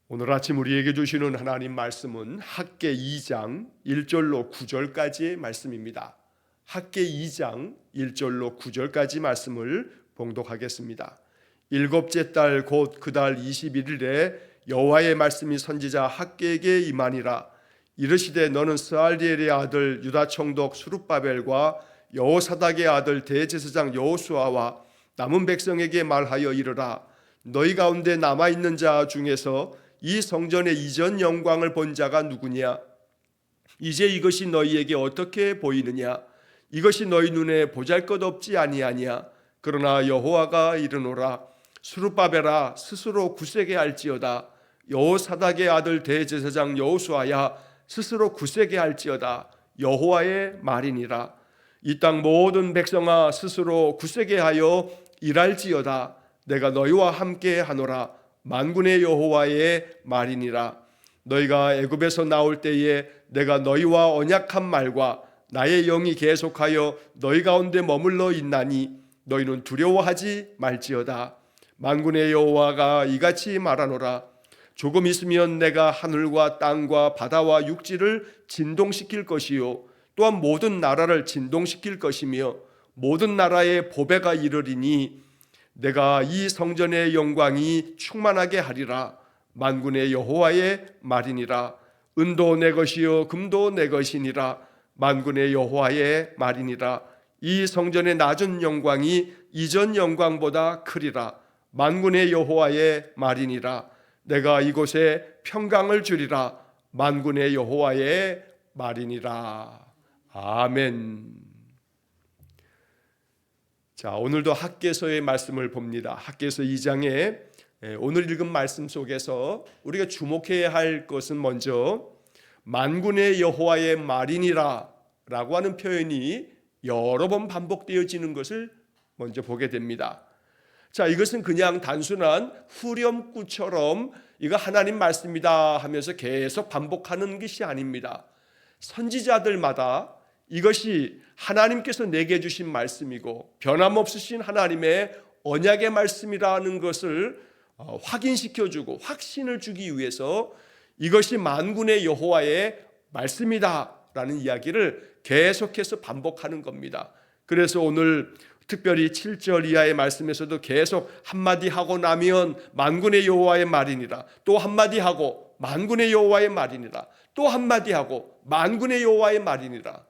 오늘 아침 우리에게 주시는 하나님 말씀은 학개 2장 1절로 9절까지의 말씀입니다. 학개 2장 1절로 9절까지 말씀을 봉독하겠습니다. 일곱째 달 곧 그 달 21일에 여호와의 말씀이 선지자 학개에게 임하니라. 이르시되 너는 스알디엘의 아들 유다 총독 스룹바벨과 여호사닥의 아들 대제사장 여호수아와 남은 백성에게 말하여 이르라. 너희 가운데 남아있는 자 중에서 이 성전의 이전 영광을 본 자가 누구냐? 이제 이것이 너희에게 어떻게 보이느냐? 이것이 너희 눈에 보잘것없지 아니하냐? 그러나 여호와가 이르노라. 스룹바벨아 스스로 굳세게 할지어다. 여호사닥의 아들 대제사장 여호수아야 스스로 굳세게 할지어다. 여호와의 말이니라. 이 땅 모든 백성아 스스로 굳세게 하여 일할지어다. 내가 너희와 함께 하노라. 만군의 여호와의 말이니라. 너희가 애굽에서 나올 때에 내가 너희와 언약한 말과 나의 영이 계속하여 너희 가운데 머물러 있나니 너희는 두려워하지 말지어다. 만군의 여호와가 이같이 말하노라. 조금 있으면 내가 하늘과 땅과 바다와 육지를 진동시킬 것이요 또한 모든 나라를 진동시킬 것이며 모든 나라의 보배가 이르리니 내가 이 성전의 영광이 충만하게 하리라. 만군의 여호와의 말이니라. 은도 내 것이요 금도 내 것이니라. 만군의 여호와의 말이니라. 이 성전의 낮은 영광이 이전 영광보다 크리라. 만군의 여호와의 말이니라. 내가 이곳에 평강을 주리라. 만군의 여호와의 말이니라. 아멘. 자, 오늘도 학개서의 말씀을 봅니다. 학개서 2장에 오늘 읽은 말씀 속에서 우리가 주목해야 할 것은 먼저 만군의 여호와의 말이니라 라고 하는 표현이 여러 번 반복되어지는 것을 먼저 보게 됩니다. 자, 이것은 그냥 단순한 후렴구처럼 이거 하나님 말씀이다 하면서 계속 반복하는 것이 아닙니다. 선지자들마다 이것이 하나님께서 내게 주신 말씀이고 변함없으신 하나님의 언약의 말씀이라는 것을 확인시켜주고 확신을 주기 위해서 이것이 만군의 여호와의 말씀이다라는 이야기를 계속해서 반복하는 겁니다. 그래서 오늘 특별히 7절 이하의 말씀에서도 계속 한마디 하고 나면 만군의 여호와의 말이니라, 또 한마디 하고 만군의 여호와의 말이니라, 또 한마디 하고 만군의 여호와의 말이니라.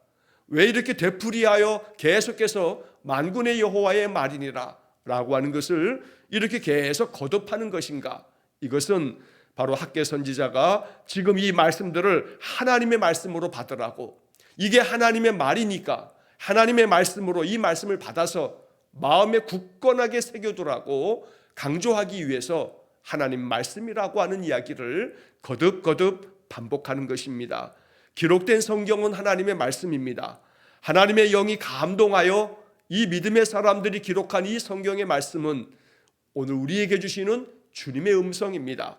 왜 이렇게 되풀이하여 계속해서 만군의 여호와의 말이니라 라고 하는 것을 이렇게 계속 거듭하는 것인가? 이것은 바로 학개 선지자가 지금 이 말씀들을 하나님의 말씀으로 받으라고, 이게 하나님의 말이니까 하나님의 말씀으로 이 말씀을 받아서 마음에 굳건하게 새겨두라고 강조하기 위해서 하나님 말씀이라고 하는 이야기를 거듭거듭 반복하는 것입니다. 기록된 성경은 하나님의 말씀입니다. 하나님의 영이 감동하여 이 믿음의 사람들이 기록한 이 성경의 말씀은 오늘 우리에게 주시는 주님의 음성입니다.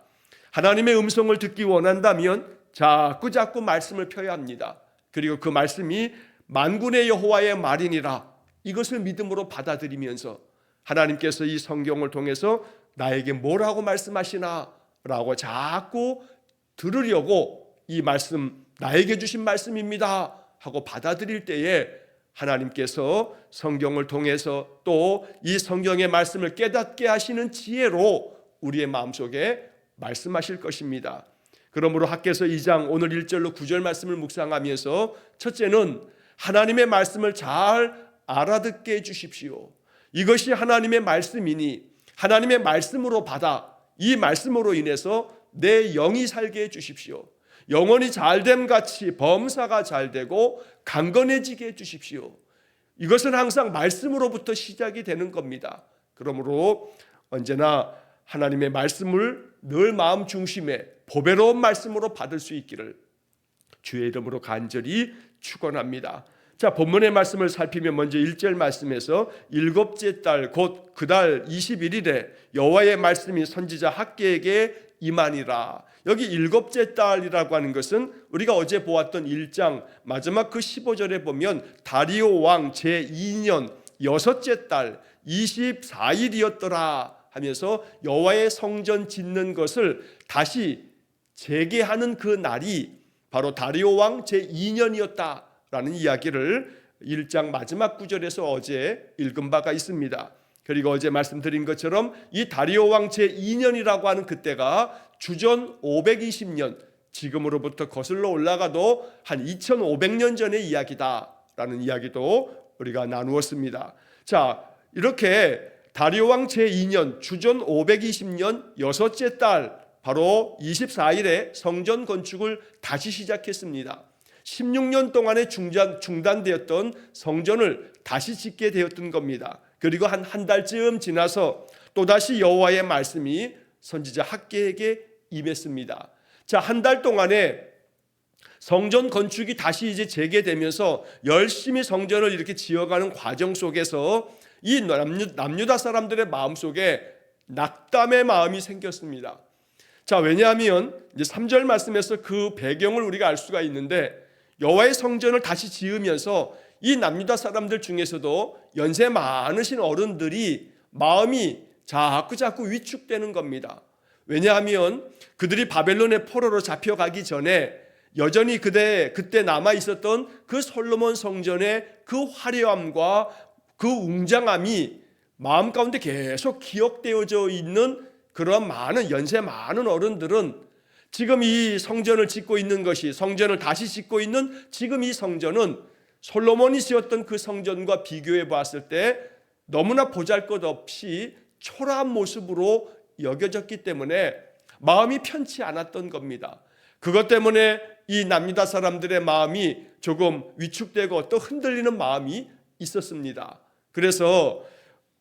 하나님의 음성을 듣기 원한다면 자꾸 말씀을 펴야 합니다. 그리고 그 말씀이 만군의 여호와의 말이니라, 이것을 믿음으로 받아들이면서 하나님께서 이 성경을 통해서 나에게 뭐라고 말씀하시나 라고 자꾸 들으려고 이 말씀 나에게 주신 말씀입니다 하고 받아들일 때에 하나님께서 성경을 통해서 또 이 성경의 말씀을 깨닫게 하시는 지혜로 우리의 마음속에 말씀하실 것입니다. 그러므로 학개서 2장 오늘 1절로 9절 말씀을 묵상하면서 첫째는 하나님의 말씀을 잘 알아듣게 해주십시오. 이것이 하나님의 말씀이니 하나님의 말씀으로 받아 이 말씀으로 인해서 내 영이 살게 해주십시오. 영혼이 잘됨 같이 범사가 잘되고 강건해지게 해주십시오. 이것은 항상 말씀으로부터 시작이 되는 겁니다. 그러므로 언제나 하나님의 말씀을 늘 마음 중심에 보배로운 말씀으로 받을 수 있기를 주의 이름으로 간절히 축원합니다. 자, 본문의 말씀을 살피면 먼저 1절 말씀에서 일곱째 달 곧 그 달 21일에 여호와의 말씀이 선지자 학개에게 임하니라. 여기 일곱째 달이라고 하는 것은 우리가 어제 보았던 1장 마지막 그 15절에 보면 다리오 왕 제2년 여섯째 달 24일이었더라 하면서 여호와의 성전 짓는 것을 다시 재개하는 그 날이 바로 다리오 왕 제2년이었다라는 이야기를 1장 마지막 구절에서 어제 읽은 바가 있습니다. 그리고 어제 말씀드린 것처럼 이 다리오 왕 제2년이라고 하는 그때가 주전 520년, 지금으로부터 거슬러 올라가도 한 2500년 전의 이야기다라는 이야기도 우리가 나누었습니다. 자, 이렇게 다리오 왕 제2년 주전 520년 여섯째 달 바로 24일에 성전 건축을 다시 시작했습니다. 16년 동안에 중단되었던 성전을 다시 짓게 되었던 겁니다. 그리고 한 달쯤 지나서 또다시 여호와의 말씀이 선지자 학개에게 임했습니다. 자, 한 달 동안에 성전 건축이 다시 이제 재개되면서 열심히 성전을 이렇게 지어가는 과정 속에서 이 남유다 사람들의 마음속에 낙담의 마음이 생겼습니다. 자, 왜냐하면 이제 3절 말씀에서 그 배경을 우리가 알 수가 있는데 여호와의 성전을 다시 지으면서 이 남유다 사람들 중에서도 연세 많으신 어른들이 마음이 자꾸 위축되는 겁니다. 왜냐하면 그들이 바벨론의 포로로 잡혀가기 전에 여전히 그때 남아 있었던 그 솔로몬 성전의 그 화려함과 그 웅장함이 마음 가운데 계속 기억되어져 있는 그런 연세 많은 어른들은 지금 이 성전을 짓고 있는 것이, 성전을 다시 짓고 있는 지금 이 성전은 솔로몬이 지었던 그 성전과 비교해 봤을 때 너무나 보잘것없이 초라한 모습으로 여겨졌기 때문에 마음이 편치 않았던 겁니다. 그것 때문에 이 남유다 사람들의 마음이 조금 위축되고 또 흔들리는 마음이 있었습니다. 그래서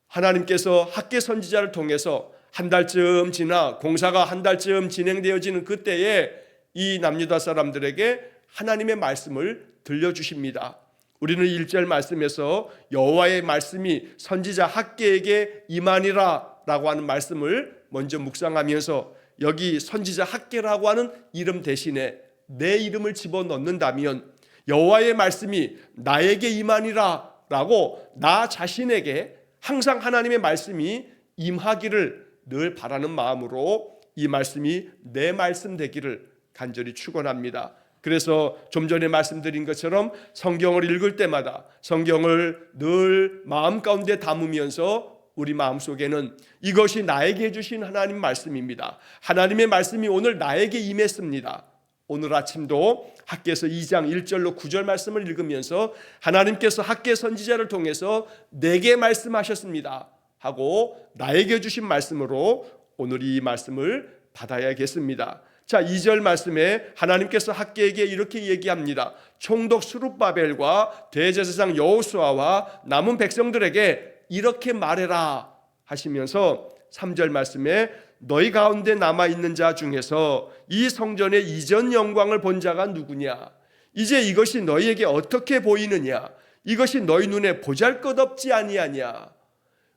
하나님께서 학개 선지자를 통해서 한 달쯤 지나 공사가 한 달쯤 진행되어지는 그때에 이 남유다 사람들에게 하나님의 말씀을 들려주십니다. 우리는 1절 말씀에서 여호와의 말씀이 선지자 학개에게 임하니라 라고 하는 말씀을 먼저 묵상하면서 여기 선지자 학개라고 하는 이름 대신에 내 이름을 집어넣는다면 여호와의 말씀이 나에게 임하니라 라고 나 자신에게 항상 하나님의 말씀이 임하기를 늘 바라는 마음으로 이 말씀이 내 말씀 되기를 간절히 축원합니다. 그래서 좀 전에 말씀드린 것처럼 성경을 읽을 때마다 성경을 늘 마음 가운데 담으면서 우리 마음속에는 이것이 나에게 주신 하나님 말씀입니다. 하나님의 말씀이 오늘 나에게 임했습니다. 오늘 아침도 학개서 2장 1절로 9절 말씀을 읽으면서 하나님께서 학개 선지자를 통해서 내게 말씀하셨습니다 하고 나에게 주신 말씀으로 오늘 이 말씀을 받아야겠습니다. 자, 2절 말씀에 하나님께서 학개에게 이렇게 얘기합니다. 총독 스룹바벨과 대제사장 여호수아와 남은 백성들에게 이렇게 말해라 하시면서 3절 말씀에 너희 가운데 남아있는 자 중에서 이 성전의 이전 영광을 본 자가 누구냐? 이제 이것이 너희에게 어떻게 보이느냐? 이것이 너희 눈에 보잘것없지 아니하냐?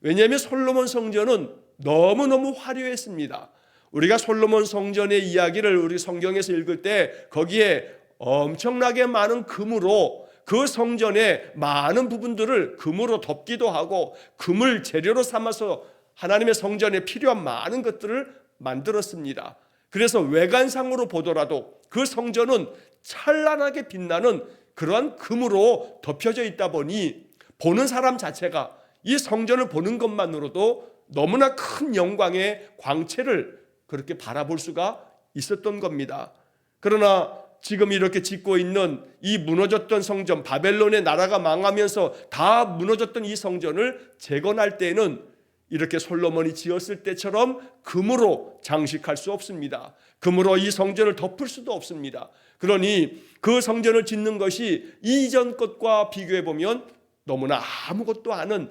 왜냐하면 솔로몬 성전은 너무너무 화려했습니다. 우리가 솔로몬 성전의 이야기를 우리 성경에서 읽을 때 거기에 엄청나게 많은 금으로 그 성전의 많은 부분들을 금으로 덮기도 하고 금을 재료로 삼아서 하나님의 성전에 필요한 많은 것들을 만들었습니다. 그래서 외관상으로 보더라도 그 성전은 찬란하게 빛나는 그러한 금으로 덮여져 있다 보니 보는 사람 자체가 이 성전을 보는 것만으로도 너무나 큰 영광의 광채를 그렇게 바라볼 수가 있었던 겁니다. 그러나 지금 이렇게 짓고 있는 이 무너졌던 성전, 바벨론의 나라가 망하면서 다 무너졌던 이 성전을 재건할 때에는 이렇게 솔로몬이 지었을 때처럼 금으로 장식할 수 없습니다. 금으로 이 성전을 덮을 수도 없습니다. 그러니 그 성전을 짓는 것이 이전 것과 비교해 보면 너무나 아무것도 아닌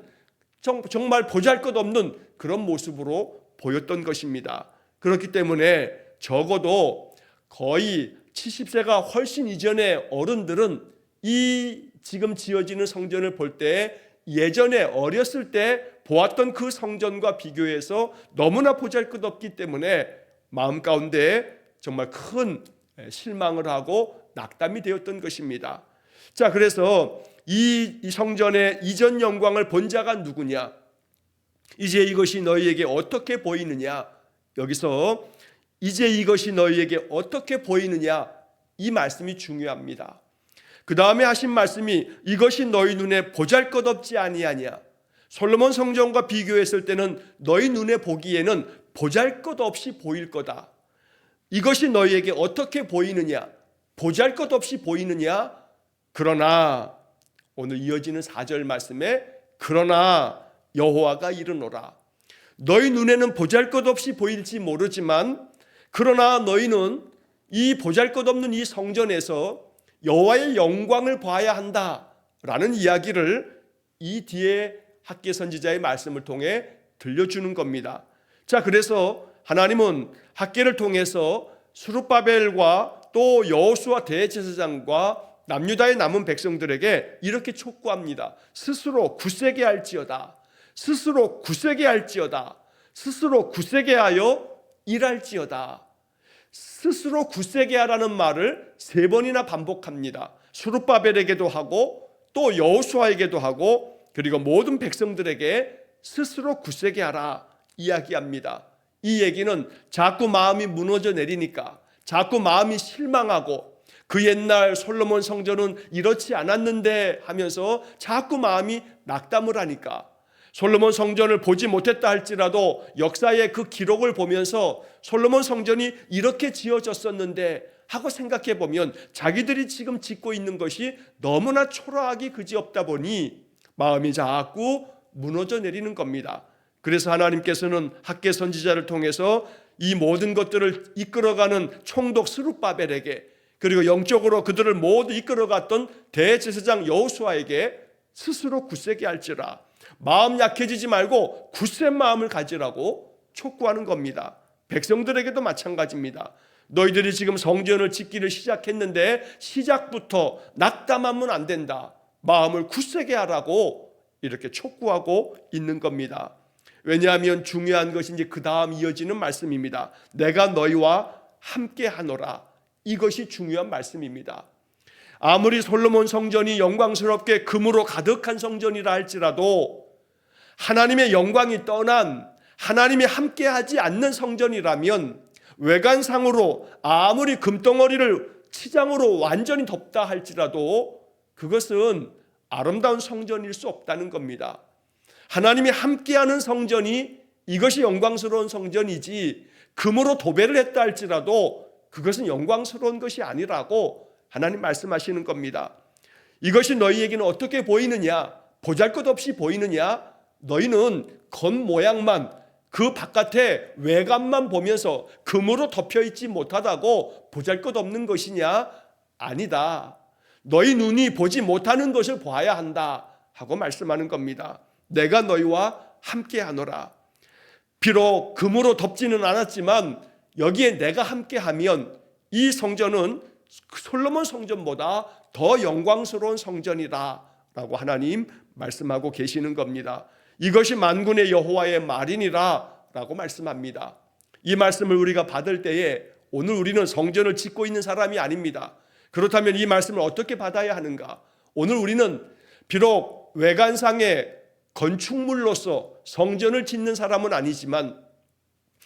정말 보잘것없는 그런 모습으로 보였던 것입니다. 그렇기 때문에 적어도 거의 70세가 훨씬 이전의 어른들은 이 지금 지어지는 성전을 볼 때 예전에 어렸을 때 보았던 그 성전과 비교해서 너무나 보잘것없기 때문에 마음 가운데 정말 큰 실망을 하고 낙담이 되었던 것입니다. 자, 그래서 이 성전의 이전 영광을 본 자가 누구냐? 이제 이것이 너희에게 어떻게 보이느냐? 여기서 이제 이것이 너희에게 어떻게 보이느냐? 이 말씀이 중요합니다. 그 다음에 하신 말씀이 이것이 너희 눈에 보잘것없지 아니하냐? 솔로몬 성전과 비교했을 때는 너희 눈에 보기에는 보잘것없이 보일 거다. 이것이 너희에게 어떻게 보이느냐? 보잘것없이 보이느냐? 그러나 오늘 이어지는 4절 말씀에 그러나 여호와가 이르노라. 너희 눈에는 보잘것없이 보일지 모르지만 그러나 너희는 이 보잘것없는 이 성전에서 여호와의 영광을 봐야 한다라는 이야기를 이 뒤에 학개 선지자의 말씀을 통해 들려주는 겁니다. 자, 그래서 하나님은 학개를 통해서 스룹바벨과 또 여호수아 대제사장과 남유다의 남은 백성들에게 이렇게 촉구합니다. 스스로 굳세게 할지어다. 스스로 굳세게 할지어다. 스스로 굳세게 하여 일할지어다. 스스로 굳세게 하라는 말을 3번이나 반복합니다. 스룹바벨에게도 하고 또 여호수아에게도 하고 그리고 모든 백성들에게 스스로 굳세게 하라 이야기합니다. 이 얘기는 자꾸 마음이 무너져 내리니까 자꾸 마음이 실망하고 그 옛날 솔로몬 성전은 이렇지 않았는데 하면서 자꾸 마음이 낙담을 하니까 솔로몬 성전을 보지 못했다 할지라도 역사의 그 기록을 보면서 솔로몬 성전이 이렇게 지어졌었는데 하고 생각해 보면 자기들이 지금 짓고 있는 것이 너무나 초라하기 그지없다 보니 마음이 자꾸 무너져 내리는 겁니다. 그래서 하나님께서는 학개 선지자를 통해서 이 모든 것들을 이끌어가는 총독 스룹바벨에게 그리고 영적으로 그들을 모두 이끌어갔던 대제사장 여호수아에게 스스로 굳세게 할지라, 마음 약해지지 말고 굳센 마음을 가지라고 촉구하는 겁니다. 백성들에게도 마찬가지입니다. 너희들이 지금 성전을 짓기를 시작했는데 시작부터 낙담하면 안 된다. 마음을 굳세게 하라고 이렇게 촉구하고 있는 겁니다. 왜냐하면 중요한 것이 이제 그 다음 이어지는 말씀입니다. 내가 너희와 함께 하노라. 이것이 중요한 말씀입니다. 아무리 솔로몬 성전이 영광스럽게 금으로 가득한 성전이라 할지라도 하나님의 영광이 떠난 하나님이 함께하지 않는 성전이라면 외관상으로 아무리 금덩어리를 치장으로 완전히 덮다 할지라도 그것은 아름다운 성전일 수 없다는 겁니다. 하나님이 함께하는 성전이 이것이 영광스러운 성전이지 금으로 도배를 했다 할지라도 그것은 영광스러운 것이 아니라고 하나님 말씀하시는 겁니다. 이것이 너희에게는 어떻게 보이느냐? 보잘것없이 보이느냐? 너희는 겉모양만 그 바깥에 외관만 보면서 금으로 덮여있지 못하다고 보잘것없는 것이냐? 아니다. 너희 눈이 보지 못하는 것을 봐야 한다 하고 말씀하는 겁니다. 내가 너희와 함께 하노라. 비록 금으로 덮지는 않았지만 여기에 내가 함께하면 이 성전은 솔로몬 성전보다 더 영광스러운 성전이다 라고 하나님 말씀하고 계시는 겁니다. 이것이 만군의 여호와의 말이니라 라고 말씀합니다. 이 말씀을 우리가 받을 때에 오늘 우리는 성전을 짓고 있는 사람이 아닙니다. 그렇다면 이 말씀을 어떻게 받아야 하는가? 오늘 우리는 비록 외관상의 건축물로서 성전을 짓는 사람은 아니지만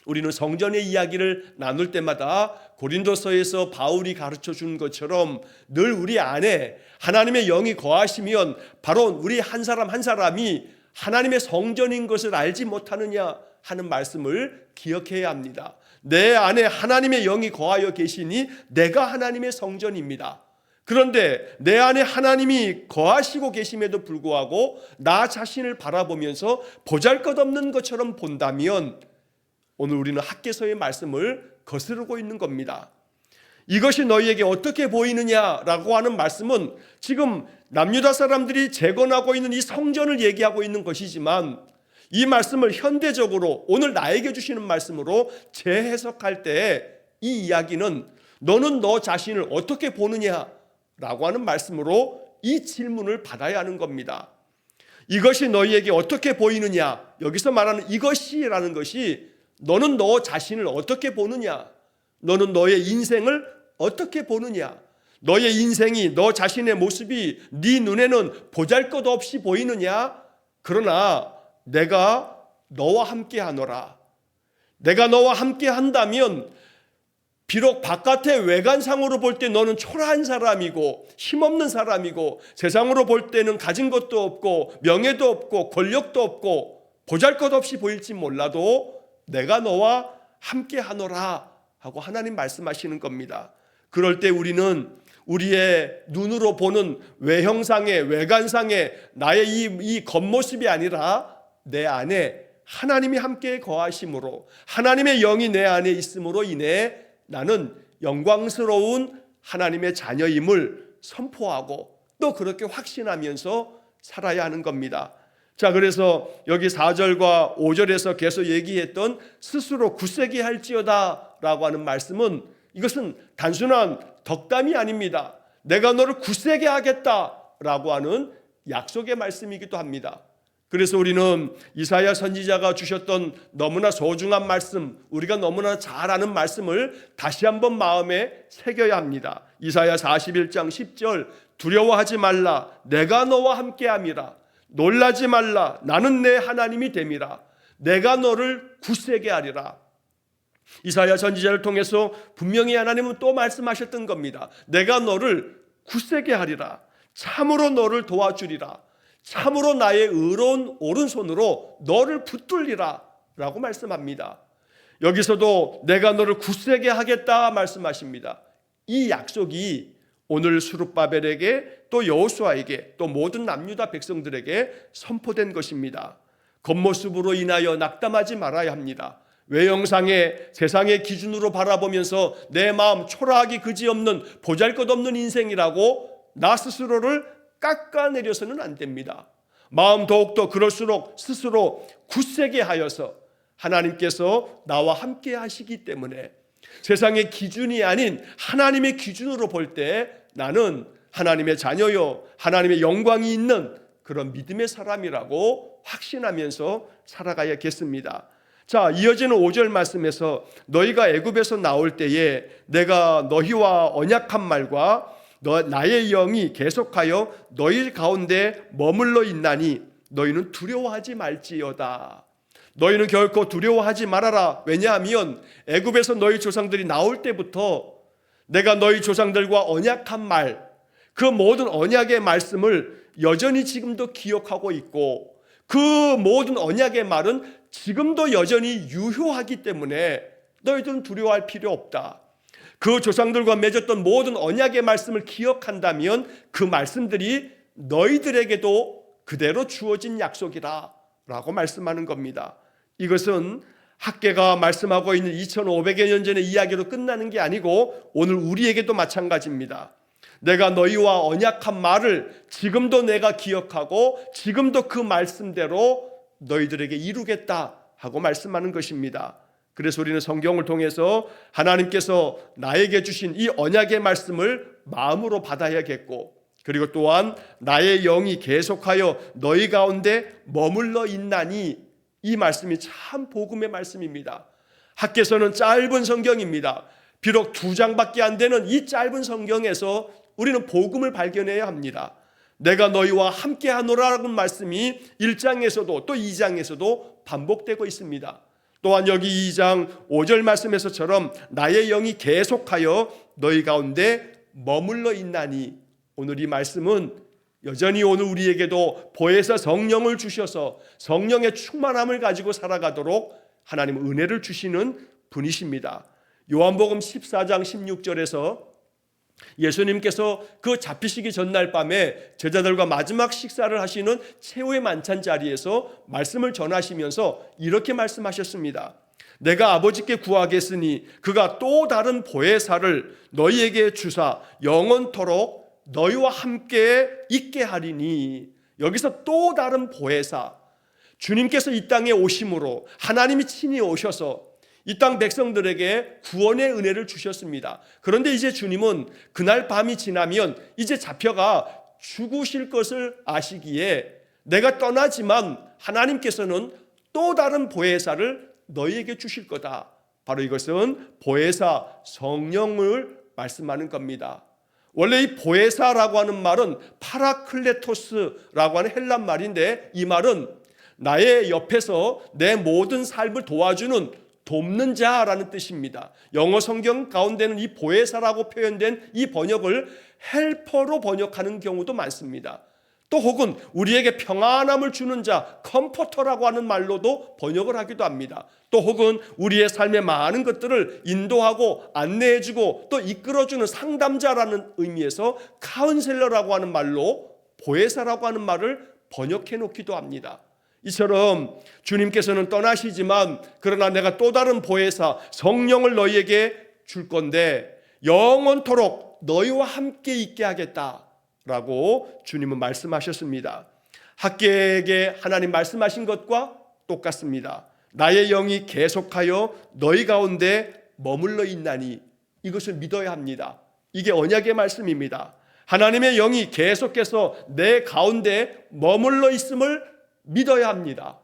우리는 성전의 이야기를 나눌 때마다 고린도서에서 바울이 가르쳐 준 것처럼 늘 우리 안에 하나님의 영이 거하시면 바로 우리 한 사람 한 사람이 하나님의 성전인 것을 알지 못하느냐 하는 말씀을 기억해야 합니다. 내 안에 하나님의 영이 거하여 계시니 내가 하나님의 성전입니다. 그런데 내 안에 하나님이 거하시고 계심에도 불구하고 나 자신을 바라보면서 보잘것없는 것처럼 본다면 오늘 우리는 학개서의 말씀을 거스르고 있는 겁니다. 이것이 너희에게 어떻게 보이느냐라고 하는 말씀은 지금 남유다 사람들이 재건하고 있는 이 성전을 얘기하고 있는 것이지만 이 말씀을 현대적으로 오늘 나에게 주시는 말씀으로 재해석할 때 이 이야기는 너는 너 자신을 어떻게 보느냐라고 하는 말씀으로 이 질문을 받아야 하는 겁니다. 이것이 너희에게 어떻게 보이느냐, 여기서 말하는 이것이라는 것이 너는 너 자신을 어떻게 보느냐, 너는 너의 인생을 어떻게 보느냐, 너의 인생이 너 자신의 모습이 네 눈에는 보잘것없이 보이느냐, 그러나 내가 너와 함께 하노라. 내가 너와 함께 한다면 비록 바깥의 외관상으로 볼 때 너는 초라한 사람이고 힘없는 사람이고 세상으로 볼 때는 가진 것도 없고 명예도 없고 권력도 없고 보잘것없이 보일지 몰라도 내가 너와 함께 하노라 하고 하나님 말씀하시는 겁니다. 그럴 때 우리는 우리의 눈으로 보는 외형상의 외관상의 나의 이 겉모습이 아니라 내 안에 하나님이 함께 거하심으로 하나님의 영이 내 안에 있음으로 인해 나는 영광스러운 하나님의 자녀임을 선포하고 또 그렇게 확신하면서 살아야 하는 겁니다. 자, 그래서 여기 4절과 5절에서 계속 얘기했던 스스로 굳세게 할지어다 라고 하는 말씀은 이것은 단순한 덕담이 아닙니다. 내가 너를 굳세게 하겠다라고 하는 약속의 말씀이기도 합니다. 그래서 우리는 이사야 선지자가 주셨던 너무나 소중한 말씀, 우리가 너무나 잘 아는 말씀을 다시 한번 마음에 새겨야 합니다. 이사야 41장 10절 두려워하지 말라 내가 너와 함께함이라 놀라지 말라 나는 내 하나님이 됨이라 내가 너를 굳세게 하리라. 이사야 선지자를 통해서 분명히 하나님은 또 말씀하셨던 겁니다. 내가 너를 굳세게 하리라. 참으로 너를 도와주리라. 참으로 나의 의로운 오른손으로 너를 붙들리라 라고 말씀합니다. 여기서도 내가 너를 굳세게 하겠다 말씀하십니다. 이 약속이 오늘 스룹바벨에게 또 여호수아에게 또 모든 남유다 백성들에게 선포된 것입니다. 겉모습으로 인하여 낙담하지 말아야 합니다. 외형상의 세상의 기준으로 바라보면서 내 마음 초라하기 그지없는 보잘것없는 인생이라고 나 스스로를 깎아내려서는 안 됩니다. 마음 더욱더 그럴수록 스스로 굳세게 하여서 하나님께서 나와 함께 하시기 때문에 세상의 기준이 아닌 하나님의 기준으로 볼 때 나는 하나님의 자녀요 하나님의 영광이 있는 그런 믿음의 사람이라고 확신하면서 살아가야겠습니다. 자, 이어지는 5절 말씀에서 너희가 애굽에서 나올 때에 내가 너희와 언약한 말과 나의 영이 계속하여 너희 가운데 머물러 있나니 너희는 두려워하지 말지어다. 너희는 결코 두려워하지 말아라. 왜냐하면 애굽에서 너희 조상들이 나올 때부터 내가 너희 조상들과 언약한 말, 그 모든 언약의 말씀을 여전히 지금도 기억하고 있고 그 모든 언약의 말은 지금도 여전히 유효하기 때문에 너희들은 두려워할 필요 없다. 그 조상들과 맺었던 모든 언약의 말씀을 기억한다면 그 말씀들이 너희들에게도 그대로 주어진 약속이다 라고 말씀하는 겁니다. 이것은 학개가 말씀하고 있는 2500여 년 전의 이야기로 끝나는 게 아니고 오늘 우리에게도 마찬가지입니다. 내가 너희와 언약한 말을 지금도 내가 기억하고 지금도 그 말씀대로 너희들에게 이루겠다 하고 말씀하는 것입니다. 그래서 우리는 성경을 통해서 하나님께서 나에게 주신 이 언약의 말씀을 마음으로 받아야겠고 그리고 또한 나의 영이 계속하여 너희 가운데 머물러 있나니 이 말씀이 참 복음의 말씀입니다. 학개서는 짧은 성경입니다. 비록 2장밖에 안 되는 이 짧은 성경에서 우리는 복음을 발견해야 합니다. 내가 너희와 함께 하노라라는 말씀이 1장에서도 또 2장에서도 반복되고 있습니다. 또한 여기 2장 5절 말씀에서처럼 나의 영이 계속하여 너희 가운데 머물러 있나니 오늘 이 말씀은 여전히 오늘 우리에게도 보혜사 성령을 주셔서 성령의 충만함을 가지고 살아가도록 하나님 은혜를 주시는 분이십니다. 요한복음 14장 16절에서 예수님께서 그 잡히시기 전날 밤에 제자들과 마지막 식사를 하시는 최후의 만찬 자리에서 말씀을 전하시면서 이렇게 말씀하셨습니다. 내가 아버지께 구하겠으니 그가 또 다른 보혜사를 너희에게 주사 영원토록 너희와 함께 있게 하리니. 여기서 또 다른 보혜사, 주님께서 이 땅에 오심으로 하나님이 친히 오셔서 이 땅 백성들에게 구원의 은혜를 주셨습니다. 그런데 이제 주님은 그날 밤이 지나면 이제 잡혀가 죽으실 것을 아시기에 내가 떠나지만 하나님께서는 또 다른 보혜사를 너희에게 주실 거다. 바로 이것은 보혜사 성령을 말씀하는 겁니다. 원래 이 보혜사라고 하는 말은 파라클레토스라고 하는 헬란 말인데 이 말은 나의 옆에서 내 모든 삶을 도와주는 돕는 자라는 뜻입니다. 영어 성경 가운데는 이 보혜사라고 표현된 이 번역을 헬퍼로 번역하는 경우도 많습니다. 또 혹은 우리에게 평안함을 주는 자, 컴포터라고 하는 말로도 번역을 하기도 합니다. 또 혹은 우리의 삶의 많은 것들을 인도하고 안내해주고 또 이끌어주는 상담자라는 의미에서 카운셀러라고 하는 말로 보혜사라고 하는 말을 번역해 놓기도 합니다. 이처럼 주님께서는 떠나시지만 그러나 내가 또 다른 보혜사 성령을 너희에게 줄 건데 영원토록 너희와 함께 있게 하겠다라고 주님은 말씀하셨습니다. 학개에게 하나님 말씀하신 것과 똑같습니다. 나의 영이 계속하여 너희 가운데 머물러 있나니 이것을 믿어야 합니다. 이게 언약의 말씀입니다. 하나님의 영이 계속해서 내 가운데 머물러 있음을 믿어야 합니다.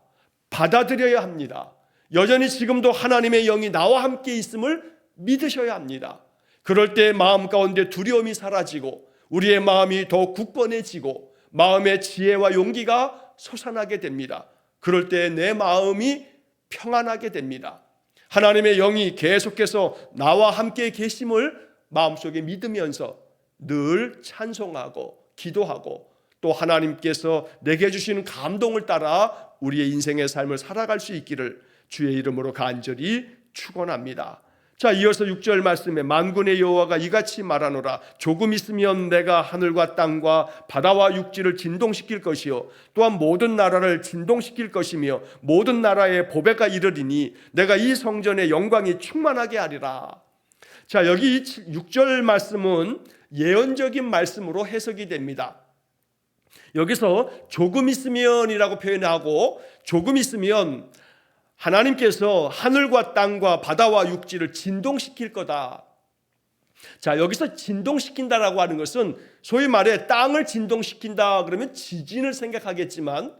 받아들여야 합니다. 여전히 지금도 하나님의 영이 나와 함께 있음을 믿으셔야 합니다. 그럴 때 마음 가운데 두려움이 사라지고 우리의 마음이 더 굳건해지고 마음의 지혜와 용기가 솟아나게 됩니다. 그럴 때 내 마음이 평안하게 됩니다. 하나님의 영이 계속해서 나와 함께 계심을 마음속에 믿으면서 늘 찬송하고 기도하고 또 하나님께서 내게 주시는 감동을 따라 우리의 인생의 삶을 살아갈 수 있기를 주의 이름으로 간절히 축원합니다. 자, 이어서 6절 말씀에 만군의 여호와가 이같이 말하노라. 조금 있으면 내가 하늘과 땅과 바다와 육지를 진동시킬 것이요 또한 모든 나라를 진동시킬 것이며 모든 나라의 보배가 이르리니 내가 이 성전의 영광이 충만하게 하리라. 자, 여기 6절 말씀은 예언적인 말씀으로 해석이 됩니다. 여기서 조금 있으면이라고 표현하고 조금 있으면 하나님께서 하늘과 땅과 바다와 육지를 진동시킬 거다. 자, 여기서 진동시킨다라고 하는 것은 소위 말해 땅을 진동시킨다 그러면 지진을 생각하겠지만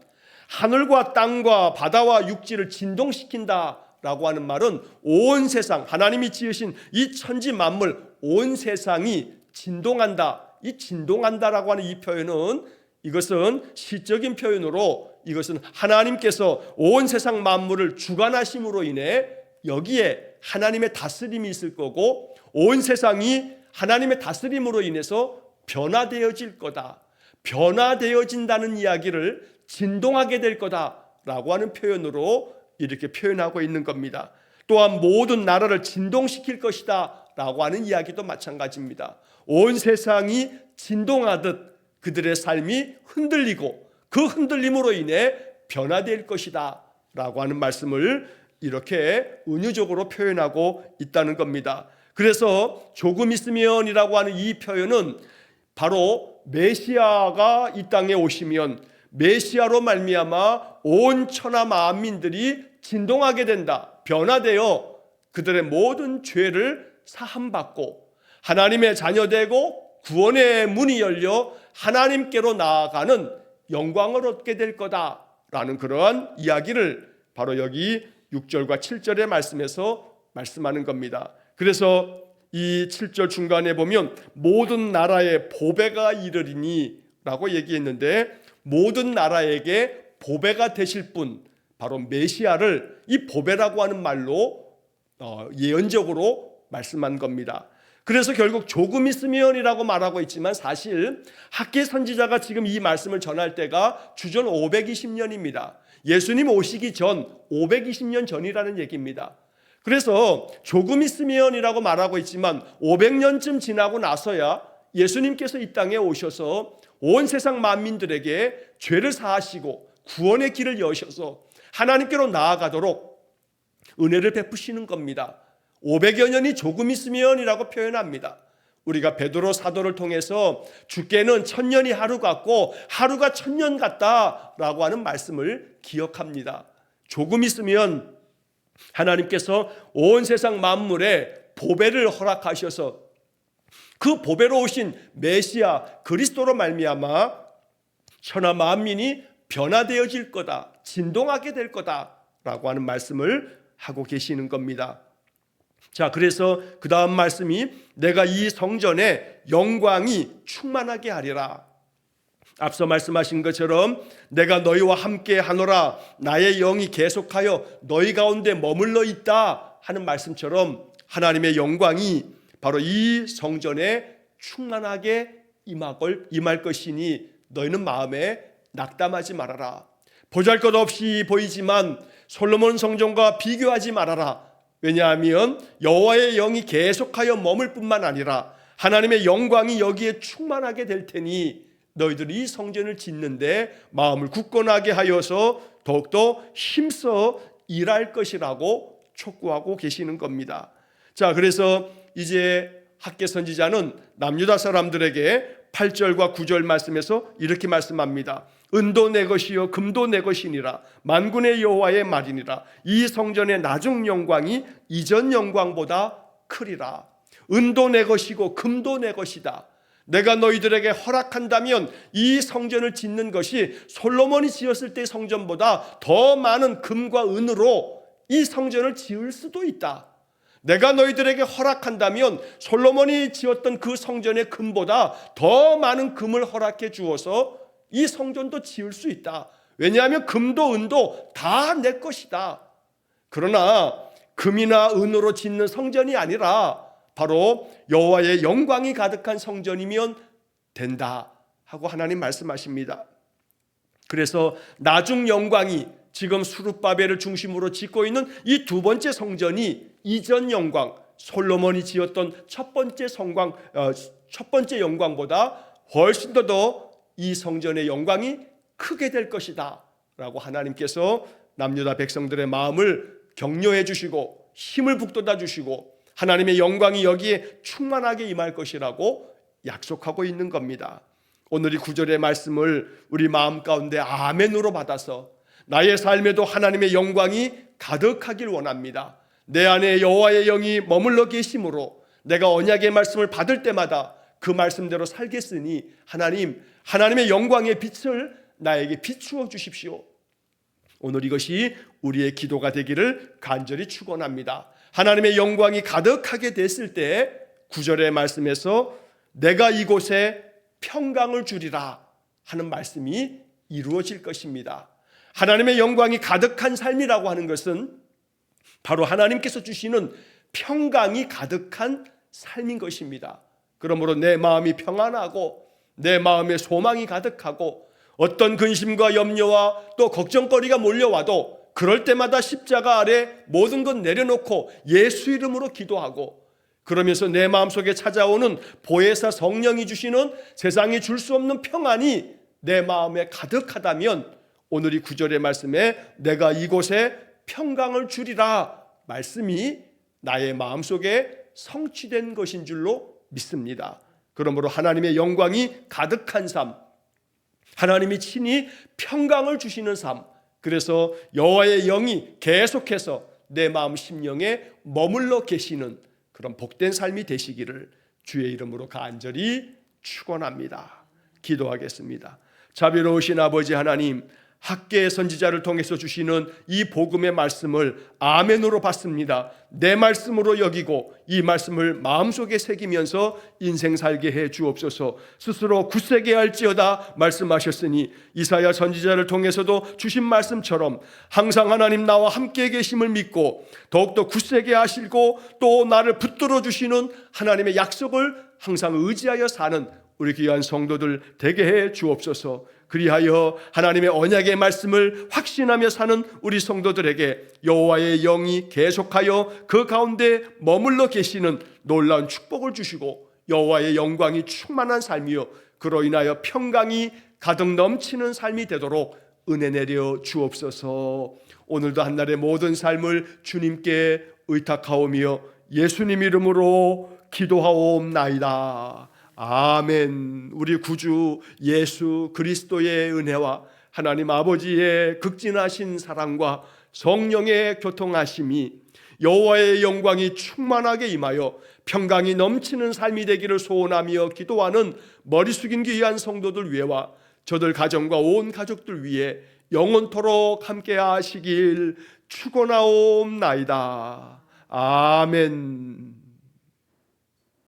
하늘과 땅과 바다와 육지를 진동시킨다라고 하는 말은 온 세상, 하나님이 지으신 이 천지 만물 온 세상이 진동한다. 이 진동한다라고 하는 이 표현은 이것은 시적인 표현으로 이것은 하나님께서 온 세상 만물을 주관하심으로 인해 여기에 하나님의 다스림이 있을 거고 온 세상이 하나님의 다스림으로 인해서 변화되어질 거다. 변화되어진다는 이야기를 진동하게 될 거다라고 하는 표현으로 이렇게 표현하고 있는 겁니다. 또한 모든 나라를 진동시킬 것이다 라고 하는 이야기도 마찬가지입니다. 온 세상이 진동하듯 그들의 삶이 흔들리고 그 흔들림으로 인해 변화될 것이다 라고 하는 말씀을 이렇게 은유적으로 표현하고 있다는 겁니다. 그래서 조금 있으면이라고 하는 이 표현은 바로 메시아가 이 땅에 오시면 메시아로 말미암아 온 천하 만민들이 진동하게 된다. 변화되어 그들의 모든 죄를 사함받고 하나님의 자녀되고 구원의 문이 열려 하나님께로 나아가는 영광을 얻게 될 거다라는 그러한 이야기를 바로 여기 6절과 7절의 말씀에서 말씀하는 겁니다. 그래서 이 7절 중간에 보면 모든 나라에 보배가 이르리니 라고 얘기했는데 모든 나라에게 보배가 되실 분 바로 메시아를 이 보배라고 하는 말로 예언적으로 말씀한 겁니다. 그래서 결국 조금 있으면이라고 말하고 있지만 사실 학개 선지자가 지금 이 말씀을 전할 때가 주전 520년입니다. 예수님 오시기 전 520년 전이라는 얘기입니다. 그래서 조금 있으면이라고 말하고 있지만 500년쯤 지나고 나서야 예수님께서 이 땅에 오셔서 온 세상 만민들에게 죄를 사하시고 구원의 길을 여셔서 하나님께로 나아가도록 은혜를 베푸시는 겁니다. 500여 년이 조금 있으면이라고 표현합니다. 우리가 베드로 사도를 통해서 주께는 1000년이 하루 같고 하루가 1000년 같다라고 하는 말씀을 기억합니다. 조금 있으면 하나님께서 온 세상 만물에 보배를 허락하셔서 그 보배로 오신 메시아 그리스도로 말미암아 천하 만민이 변화되어질 거다, 진동하게 될 거다라고 하는 말씀을 하고 계시는 겁니다. 자, 그래서 그 다음 말씀이 내가 이 성전에 영광이 충만하게 하리라. 앞서 말씀하신 것처럼 내가 너희와 함께 하노라, 나의 영이 계속하여 너희 가운데 머물러 있다 하는 말씀처럼 하나님의 영광이 바로 이 성전에 충만하게 임할 것이니 너희는 마음에 낙담하지 말아라. 보잘것없이 보이지만 솔로몬 성전과 비교하지 말아라. 왜냐하면 여호와의 영이 계속하여 머물 뿐만 아니라 하나님의 영광이 여기에 충만하게 될 테니 너희들이 이 성전을 짓는데 마음을 굳건하게 하여서 더욱더 힘써 일할 것이라고 촉구하고 계시는 겁니다. 자, 그래서 이제 학개 선지자는 남유다 사람들에게 8절과 9절 말씀에서 이렇게 말씀합니다. 은도 내 것이요 금도 내 것이니라, 만군의 여호와의 말이니라. 이 성전의 나중 영광이 이전 영광보다 크리라. 은도 내 것이고 금도 내 것이다. 내가 너희들에게 허락한다면 이 성전을 짓는 것이 솔로몬이 지었을 때의 성전보다 더 많은 금과 은으로 이 성전을 지을 수도 있다. 내가 너희들에게 허락한다면 솔로몬이 지었던 그 성전의 금보다 더 많은 금을 허락해 주어서 이 성전도 지을 수 있다. 왜냐하면 금도 은도 다 내 것이다. 그러나 금이나 은으로 짓는 성전이 아니라 바로 여호와의 영광이 가득한 성전이면 된다 하고 하나님 말씀하십니다. 그래서 나중 영광이 지금 수룹바벨을 중심으로 짓고 있는 이 두 번째 성전이 이전 영광, 솔로몬이 지었던 첫 번째 영광보다 훨씬 더 이 성전의 영광이 크게 될 것이다 라고 하나님께서 남유다 백성들의 마음을 격려해 주시고 힘을 북돋아 주시고 하나님의 영광이 여기에 충만하게 임할 것이라고 약속하고 있는 겁니다. 오늘 이 9절의 말씀을 우리 마음 가운데 아멘으로 받아서 나의 삶에도 하나님의 영광이 가득하길 원합니다. 내 안에 여호와의 영이 머물러 계심으로 내가 언약의 말씀을 받을 때마다 그 말씀대로 살겠으니 하나님의 영광의 빛을 나에게 비추어 주십시오. 오늘 이것이 우리의 기도가 되기를 간절히 축원합니다. 하나님의 영광이 가득하게 됐을 때 9절의 말씀에서 내가 이곳에 평강을 주리라 하는 말씀이 이루어질 것입니다. 하나님의 영광이 가득한 삶이라고 하는 것은 바로 하나님께서 주시는 평강이 가득한 삶인 것입니다. 그러므로 내 마음이 평안하고 내 마음에 소망이 가득하고 어떤 근심과 염려와 또 걱정거리가 몰려와도 그럴 때마다 십자가 아래 모든 것 내려놓고 예수 이름으로 기도하고 그러면서 내 마음속에 찾아오는 보혜사 성령이 주시는 세상이 줄 수 없는 평안이 내 마음에 가득하다면 오늘 이 9절의 말씀에 내가 이곳에 평강을 주리라 말씀이 나의 마음속에 성취된 것인 줄로 믿습니다. 그러므로 하나님의 영광이 가득한 삶, 하나님이 친히 평강을 주시는 삶, 그래서 여호와의 영이 계속해서 내 마음 심령에 머물러 계시는 그런 복된 삶이 되시기를 주의 이름으로 간절히 축원합니다. 기도하겠습니다. 자비로우신 아버지 하나님, 학개 선지자를 통해서 주시는 이 복음의 말씀을 아멘으로 받습니다. 내 말씀으로 여기고 이 말씀을 마음속에 새기면서 인생 살게 해 주옵소서. 스스로 굳세게 할지어다 말씀하셨으니 이사야 선지자를 통해서도 주신 말씀처럼 항상 하나님 나와 함께 계심을 믿고 더욱더 굳세게 하시고 또 나를 붙들어 주시는 하나님의 약속을 항상 의지하여 사는 우리 귀한 성도들 되게 해 주옵소서. 그리하여 하나님의 언약의 말씀을 확신하며 사는 우리 성도들에게 여호와의 영이 계속하여 그 가운데 머물러 계시는 놀라운 축복을 주시고 여호와의 영광이 충만한 삶이요 그로 인하여 평강이 가득 넘치는 삶이 되도록 은혜 내려 주옵소서. 오늘도 한날의 모든 삶을 주님께 의탁하오며 예수님 이름으로 기도하옵나이다. 아멘. 우리 구주 예수 그리스도의 은혜와 하나님 아버지의 극진하신 사랑과 성령의 교통하심이 여호와의 영광이 충만하게 임하여 평강이 넘치는 삶이 되기를 소원하며 기도하는 머리 숙인 귀한 성도들 위에와 저들 가정과 온 가족들 위해 영원토록 함께 하시길 축원하옵나이다. 아멘.